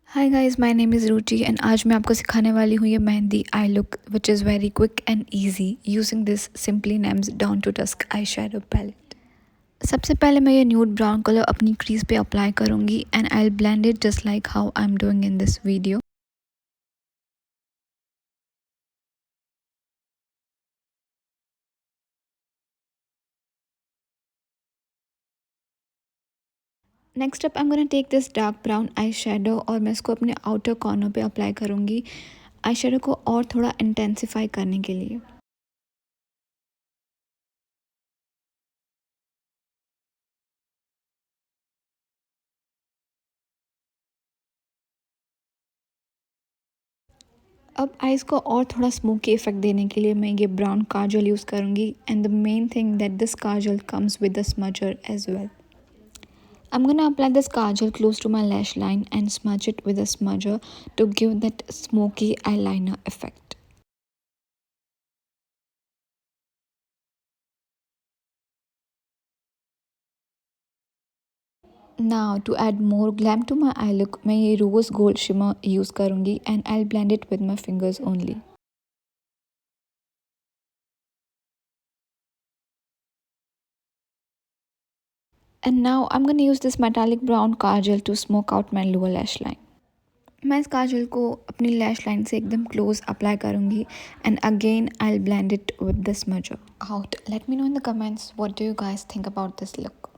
Hi guys, my name is Ruchi and आज मैं आपको सिखाने वाली हूँ ये mehndi eye look which is very quick and easy using this simply names down to dusk eye shadow palette. सबसे पहले मैं ये न्यूड ब्राउन कलर अपनी क्रीज पे अप्लाई करूँगी and I will blend it just like how I am doing in this video. Next up I am gonna take this dark brown eye shadow और मैं इसको अपने आउटर कॉर्नर पे apply करूँगी eye shadow को और थोड़ा इंटेंसिफाई करने के लिए। अब आइज़ को और थोड़ा स्मोकी इफेक्ट देने के लिए मैं ये ब्राउन काजल यूज़ करूँगी and the main thing that this Kajal comes with the smudger as well. I'm gonna apply this kajal close to my lash line and smudge it with a smudger to give that smoky eyeliner effect. Now to add more glam to my eye look मैं ये rose gold shimmer use करूँगी and I'll blend it with my fingers only. And now I'm gonna use this metallic brown kajal to smoke out my lower lash line. मैं इस काजल को अपनी lash line से एकदम close apply करूँगी and again I will blend it with the smudger out. Let me know in the comments what do you guys think about this look.